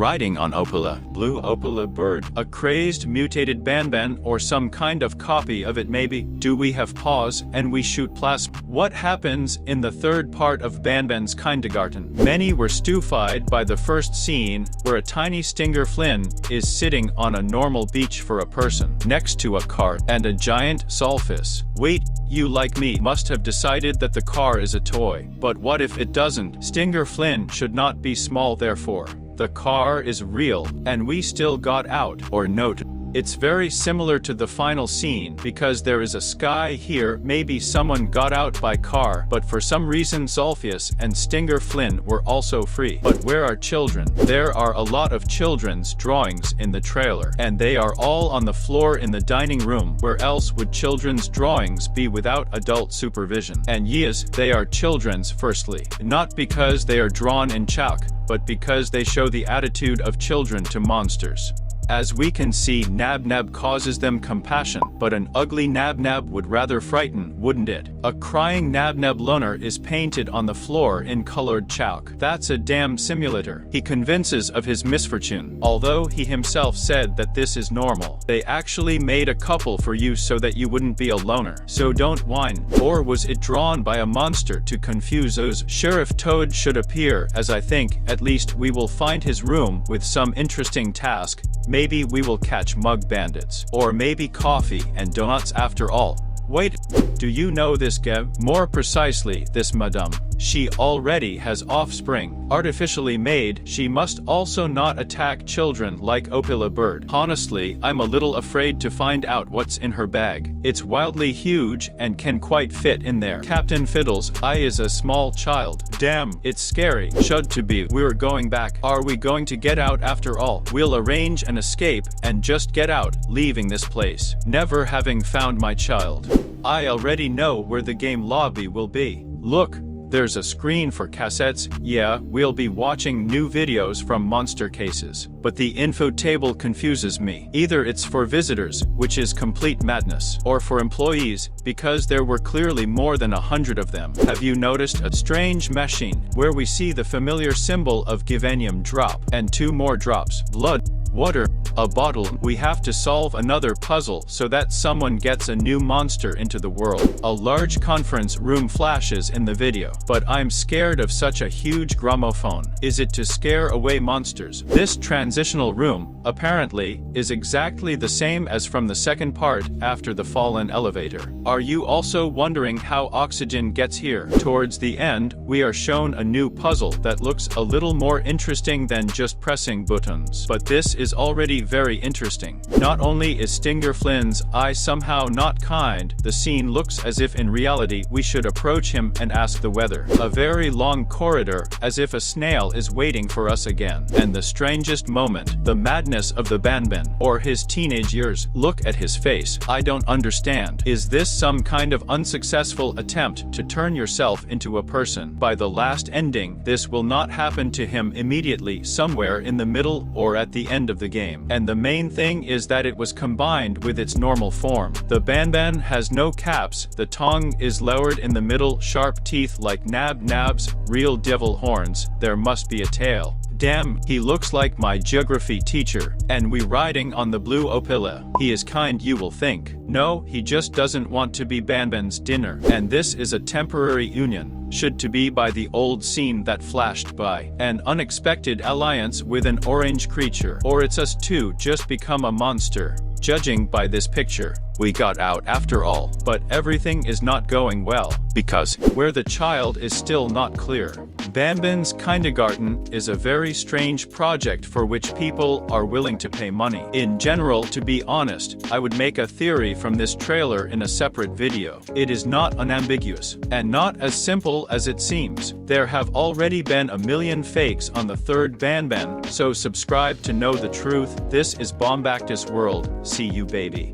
riding on Opala, blue Opala bird, a crazed mutated Banban or some kind of copy of it maybe. Do we have paws and we shoot plasma? What happens in the third part of Banban's kindergarten? Many were stupefied by the first scene where a tiny Stinger Flin is sitting on a normal beach for a person, next to a car and a giant Zolphius. Wait, you like me must have decided that the car is a toy. But what if it doesn't? Stinger Flin should not be small therefore. The car is real, and we still got out, or note. It's very similar to the final scene because there is a sky here. Maybe someone got out by car, but for some reason Zolphius and Stinger Flin were also free. But where are children? There are a lot of children's drawings in the trailer, and they are all on the floor in the dining room. Where else would children's drawings be without adult supervision? And yes, they are children's firstly, not because they are drawn in chalk, but because they show the attitude of children to monsters. As we can see, Nab causes them compassion, but an ugly Nab would rather frighten, wouldn't it? A crying Nab loner is painted on the floor in colored chalk. That's a damn simulator. He convinces of his misfortune, although he himself said that this is normal. They actually made a couple for you so that you wouldn't be a loner. So don't whine. Or was it drawn by a monster to confuse those? Sheriff Toad should appear, as I think, at least we will find his room with some interesting task. Maybe we will catch mug bandits. Or maybe coffee and donuts after all. Wait, do you know this Geb? More precisely, this madame. She already has offspring, artificially made. She must also not attack children like Opala bird. Honestly, I'm a little afraid to find out what's in her bag. It's wildly huge and can quite fit in there. Captain Fiddle's eye is a small child. Damn, it's scary. Should to be. We're going back. Are we going to get out after all? We'll arrange an escape and just get out, leaving this place, never having found my child. I already know where the game lobby will be. Look, there's a screen for cassettes. Yeah, we'll be watching new videos from monster cases. But the info table confuses me. Either it's for visitors, which is complete madness, or for employees, because there were clearly more than 100 of them. Have you noticed a strange machine where we see the familiar symbol of Givanium drop, and 2 more drops? Blood, water, a bottle. We have to solve another puzzle so that someone gets a new monster into the world. A large conference room flashes in the video, but I'm scared of such a huge gramophone. Is it to scare away monsters? This transitional room, apparently, is exactly the same as from the second part after the fallen elevator. Are you also wondering how oxygen gets here? Towards the end, we are shown a new puzzle that looks a little more interesting than just pressing buttons. But this is already very interesting. Not only is Stinger Flin's eye somehow not kind, the scene looks as if in reality we should approach him and ask the weather. A very long corridor, as if a snail is waiting for us again. And the strangest moment, the madness of the Banban, or his teenage years. Look at his face. I don't understand. Is this some kind of unsuccessful attempt to turn yourself into a person? By the last ending, this will not happen to him immediately, somewhere in the middle or at the end of the game. And the main thing is that it was combined with its normal form. The Banban has no caps, the tongue is lowered in the middle, sharp teeth like Nab's real devil horns. There must be a tail. Damn, he looks like my geography teacher. And we riding on the blue Opala. He is kind, you will think. No, he just doesn't want to be Banban's dinner. And this is a temporary union. Should to be by the old scene that flashed by. An unexpected alliance with an orange creature. Or it's us two just become a monster. Judging by this picture, we got out after all. But everything is not going well, because where the child is still not clear. Banban's kindergarten is a very strange project for which people are willing to pay money. In general, to be honest, I would make a theory from this trailer in a separate video. It is not unambiguous, and not as simple as it seems. There have already been a million fakes on the third Banban, so subscribe to know the truth. This is Bombaktus World. See you, baby.